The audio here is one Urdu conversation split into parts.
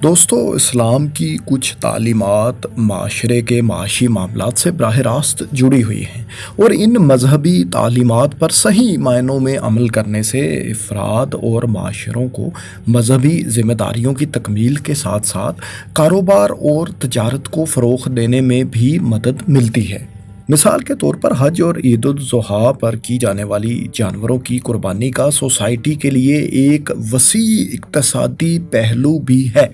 دوستو، اسلام کی کچھ تعلیمات معاشرے کے معاشی معاملات سے براہ راست جڑی ہوئی ہیں، اور ان مذہبی تعلیمات پر صحیح معنوں میں عمل کرنے سے افراد اور معاشروں کو مذہبی ذمہ داریوں کی تکمیل کے ساتھ ساتھ کاروبار اور تجارت کو فروغ دینے میں بھی مدد ملتی ہے۔ مثال کے طور پر حج اور عید الاضحیٰ پر کی جانے والی جانوروں کی قربانی کا سوسائٹی کے لیے ایک وسیع اقتصادی پہلو بھی ہے۔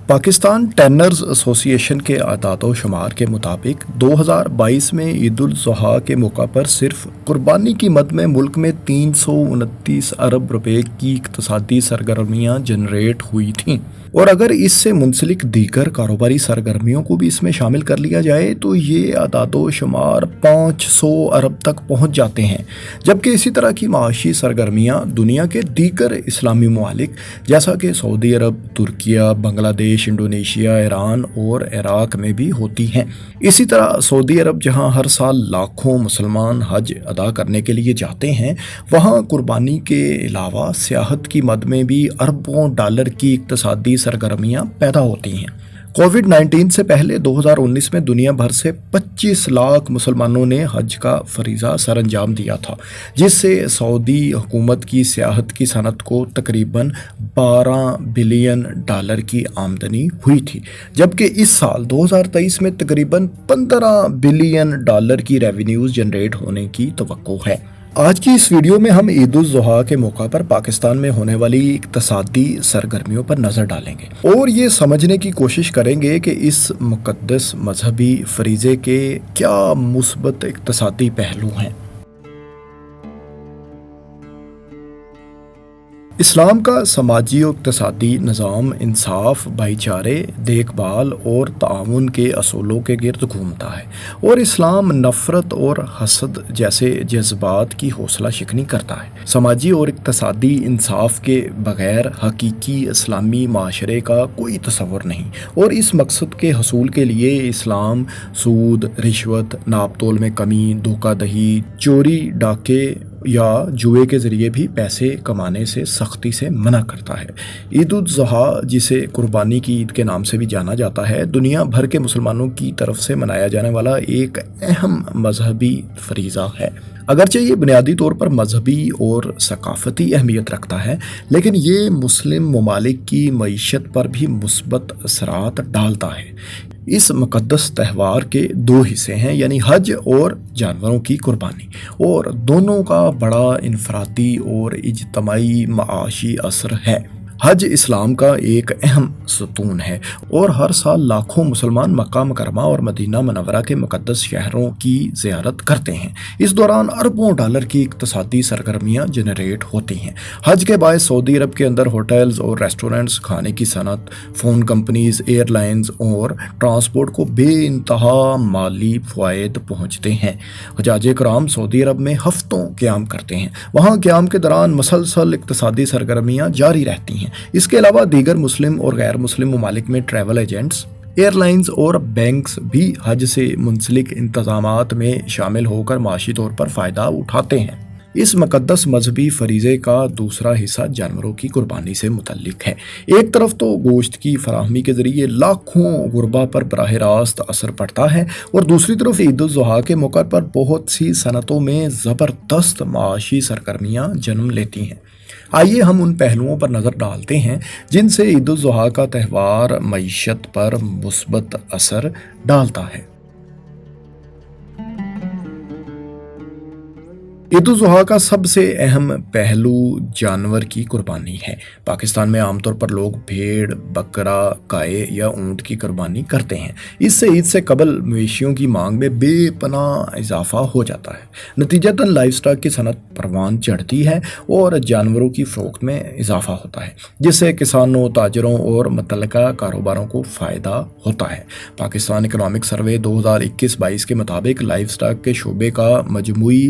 پاکستان ٹینرز ایسوسی ایشن کے اعداد و شمار کے مطابق 2022 میں عید الاضحیٰ کے موقع پر صرف قربانی کی مد میں ملک میں 329 ارب روپے کی اقتصادی سرگرمیاں جنریٹ ہوئی تھیں، اور اگر اس سے منسلک دیگر کاروباری سرگرمیوں کو بھی اس میں شامل کر لیا جائے تو یہ اعداد و شمار 500 ارب تک پہنچ جاتے ہیں۔ جبکہ اسی طرح کی معاشی سرگرمیاں دنیا کے دیگر اسلامی ممالک جیسا کہ سعودی عرب، ترکیہ، بنگلہ دیش، انڈونیشیا، ایران اور عراق میں بھی ہوتی ہیں۔ اسی طرح سعودی عرب، جہاں ہر سال لاکھوں مسلمان حج ادا کرنے کے لیے جاتے ہیں، وہاں قربانی کے علاوہ سیاحت کی مد میں بھی اربوں ڈالر کی اقتصادی سرگرمیاں پیدا ہوتی ہیں۔ کووڈ-19 سے پہلے 2019 میں دنیا بھر سے 25 لاکھ مسلمانوں نے حج کا فریضہ سر انجام دیا تھا، جس سے سعودی حکومت کی سیاحت کی صنعت کو تقریباً 12 بلین ڈالر کی آمدنی ہوئی تھی، جبکہ اس سال 2023 میں تقریباً 15 بلین ڈالر کی ریونیوز جنریٹ ہونے کی توقع ہے۔ آج کی اس ویڈیو میں ہم عید الاضحیٰ کے موقع پر پاکستان میں ہونے والی اقتصادی سرگرمیوں پر نظر ڈالیں گے اور یہ سمجھنے کی کوشش کریں گے کہ اس مقدس مذہبی فریضے کے کیا مثبت اقتصادی پہلو ہیں۔ اسلام کا سماجی و اقتصادی نظام انصاف، بھائی چارے، دیکھ بھال اور تعاون کے اصولوں کے گرد گھومتا ہے، اور اسلام نفرت اور حسد جیسے جذبات کی حوصلہ شکنی کرتا ہے۔ سماجی اور اقتصادی انصاف کے بغیر حقیقی اسلامی معاشرے کا کوئی تصور نہیں، اور اس مقصد کے حصول کے لیے اسلام سود، رشوت، ناپ تول میں کمی، دھوکہ دہی، چوری، ڈاکے یا جوئے کے ذریعے بھی پیسے کمانے سے سختی سے منع کرتا ہے۔ عید الاضحیٰ، جسے قربانی کی عید کے نام سے بھی جانا جاتا ہے، دنیا بھر کے مسلمانوں کی طرف سے منایا جانے والا ایک اہم مذہبی فریضہ ہے۔ اگرچہ یہ بنیادی طور پر مذہبی اور ثقافتی اہمیت رکھتا ہے، لیکن یہ مسلم ممالک کی معیشت پر بھی مثبت اثرات ڈالتا ہے۔ اس مقدس تہوار کے دو حصے ہیں، یعنی حج اور جانوروں کی قربانی، اور دونوں کا بڑا انفرادی اور اجتماعی معاشی اثر ہے۔ حج اسلام کا ایک اہم ستون ہے، اور ہر سال لاکھوں مسلمان مکہ مکرمہ اور مدینہ منورہ کے مقدس شہروں کی زیارت کرتے ہیں۔ اس دوران اربوں ڈالر کی اقتصادی سرگرمیاں جنریٹ ہوتی ہیں۔ حج کے باعث سعودی عرب کے اندر ہوٹلز اور ریسٹورنٹس، کھانے کی صنعت، فون کمپنیز، ایئر لائنز اور ٹرانسپورٹ کو بے انتہا مالی فوائد پہنچتے ہیں۔ حجاج کرام سعودی عرب میں ہفتوں قیام کرتے ہیں۔ وہاں قیام کے دوران مسلسل اقتصادی سرگرمیاں جاری رہتی ہیں۔ اس کے علاوہ دیگر مسلم اور غیر مسلم ممالک میں ٹریول ایجنٹس، ایئر لائنز اور بینکس بھی حج سے منسلک انتظامات میں شامل ہو کر معاشی طور پر فائدہ اٹھاتے ہیں۔ اس مقدس مذہبی فریضے کا دوسرا حصہ جانوروں کی قربانی سے متعلق ہے۔ ایک طرف تو گوشت کی فراہمی کے ذریعے لاکھوں غربا پر براہ راست اثر پڑتا ہے، اور دوسری طرف عید الاضحیٰ کے موقع پر بہت سی صنعتوں میں زبردست معاشی سرگرمیاں جنم لیتی ہیں۔ آئیے ہم ان پہلوؤں پر نظر ڈالتے ہیں جن سے عید الاضحیٰ کا تہوار معیشت پر مثبت اثر ڈالتا ہے۔ عید الاضحیٰ کا سب سے اہم پہلو جانور کی قربانی ہے۔ پاکستان میں عام طور پر لوگ بھیڑ، بکرا، گائے یا اونٹ کی قربانی کرتے ہیں۔ اس سے عید سے قبل مویشیوں کی مانگ میں بے پناہ اضافہ ہو جاتا ہے۔ نتیجتاً لائف سٹاک کی صنعت پروان چڑھتی ہے اور جانوروں کی فروخت میں اضافہ ہوتا ہے، جس سے کسانوں، تاجروں اور متعلقہ کاروباروں کو فائدہ ہوتا ہے۔ پاکستان اکنامک سروے 2021-22 کے مطابق لائف سٹاک کے شعبے کا مجموعی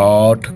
8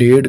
1.5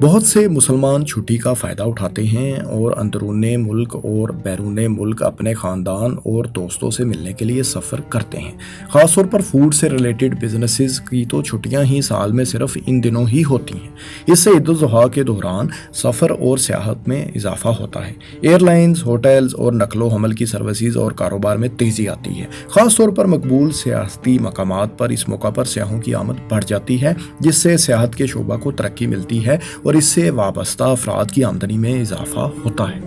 بہت سے مسلمان چھٹی کا فائدہ اٹھاتے ہیں اور اندرون ملک اور بیرون ملک اپنے خاندان اور دوستوں سے ملنے کے لیے سفر کرتے ہیں۔ خاص طور پر فوڈ سے ریلیٹڈ بزنسز کی تو چھٹیاں ہی سال میں صرف ان دنوں ہی ہوتی ہیں۔ اس سے عید الاضحیٰ کے دوران سفر اور سیاحت میں اضافہ ہوتا ہے۔ ایئر لائنز، ہوٹلز اور نقل و حمل کی سروسز اور کاروبار میں تیزی آتی ہے۔ خاص طور پر مقبول سیاحتی مقامات پر اس موقع پر سیاحوں کی آمد بڑھ جاتی ہے، جس سے سیاحت کے شعبہ کو ترقی ملتی ہے اور اس سے وابستہ افراد کی آمدنی میں اضافہ ہوتا ہے۔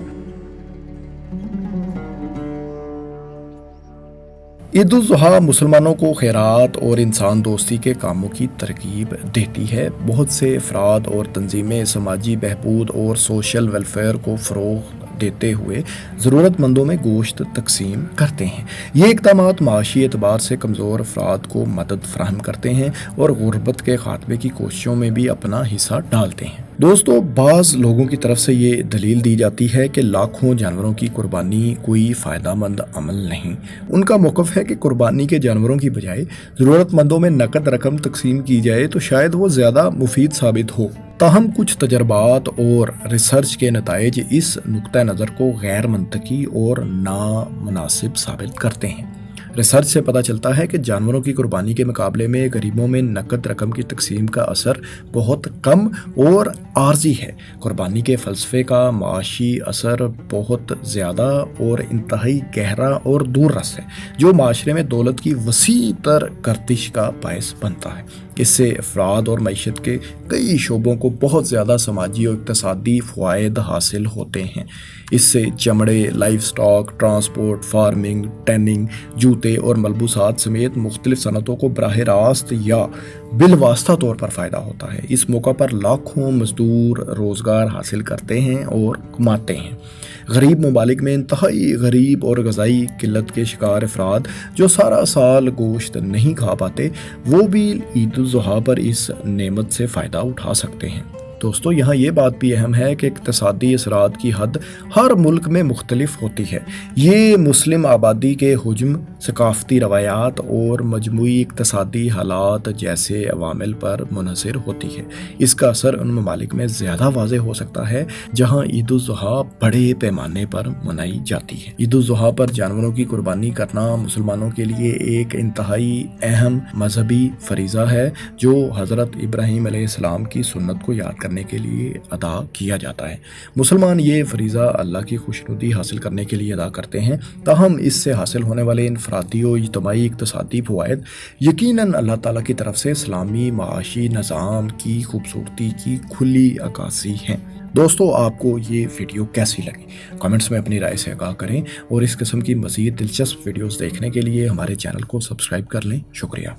عید الاضحیٰ مسلمانوں کو خیرات اور انسان دوستی کے کاموں کی ترغیب دیتی ہے۔ بہت سے افراد اور تنظیمیں سماجی بہبود اور سوشل ویلفیئر کو فروغ دیتے ہوئے ضرورت مندوں میں گوشت تقسیم کرتے ہیں۔ یہ اقدامات معاشی اعتبار سے کمزور افراد کو مدد فراہم کرتے ہیں اور غربت کے خاتمے کی کوششوں میں بھی اپنا حصہ ڈالتے ہیں۔ دوستو، بعض لوگوں کی طرف سے یہ دلیل دی جاتی ہے کہ لاکھوں جانوروں کی قربانی کوئی فائدہ مند عمل نہیں۔ ان کا موقف ہے کہ قربانی کے جانوروں کی بجائے ضرورت مندوں میں نقد رقم تقسیم کی جائے تو شاید وہ زیادہ مفید ثابت ہو۔ تاہم کچھ تجربات اور ریسرچ کے نتائج اس نقطہ نظر کو غیر منطقی اور نامناسب ثابت کرتے ہیں۔ ریسرچ سے پتہ چلتا ہے کہ جانوروں کی قربانی کے مقابلے میں غریبوں میں نقد رقم کی تقسیم کا اثر بہت کم اور عارضی ہے۔ قربانی کے فلسفے کا معاشی اثر بہت زیادہ اور انتہائی گہرا اور دور رس ہے، جو معاشرے میں دولت کی وسیع تر گردش کا باعث بنتا ہے۔ اس سے افراد اور معیشت کے کئی شعبوں کو بہت زیادہ سماجی اور اقتصادی فوائد حاصل ہوتے ہیں۔ اس سے چمڑے، life stock, transport, farming, tanning, جوتے اور ملبوسات سمیت مختلف صنعتوں کو براہ راست یا بالواسطہ طور پر فائدہ ہوتا ہے۔ اس موقع پر لاکھوں مزدور روزگار حاصل کرتے ہیں اور کماتے ہیں۔ غریب ممالک میں انتہائی غریب اور غذائی قلت کے شکار افراد جو سارا سال گوشت نہیں کھا پاتے، وہ بھی عید الاضحیٰ پر اس نعمت سے فائدہ اٹھا سکتے ہیں۔ دوستو، یہاں یہ بات بھی اہم ہے کہ اقتصادی اثرات کی حد ہر ملک میں مختلف ہوتی ہے۔ یہ مسلم آبادی کے حجم، ثقافتی روایات اور مجموعی اقتصادی حالات جیسے عوامل پر منحصر ہوتی ہے۔ اس کا اثر ان ممالک میں زیادہ واضح ہو سکتا ہے جہاں عید الاضحیٰ بڑے پیمانے پر منائی جاتی ہے۔ عید الاضحیٰ پر جانوروں کی قربانی کرنا مسلمانوں کے لیے ایک انتہائی اہم مذہبی فریضہ ہے، جو حضرت ابراہیم علیہ السلام کی سنت کو یاد کرنے کے لیے ادا کیا جاتا ہے۔ مسلمان یہ فریضہ اللہ کی خوشنودی حاصل کرنے کے لیے ادا کرتے ہیں، تاہم اس سے حاصل ہونے والے انفرادی و اجتماعی اقتصادی فوائد یقیناً اللہ تعالیٰ کی طرف سے اسلامی معاشی نظام کی خوبصورتی کی کھلی عکاسی ہیں۔ دوستو، آپ کو یہ ویڈیو کیسی لگی؟ کمنٹس میں اپنی رائے سے آگاہ کریں اور اس قسم کی مزید دلچسپ ویڈیوز دیکھنے کے لیے ہمارے چینل کو سبسکرائب کر لیں۔ شکریہ۔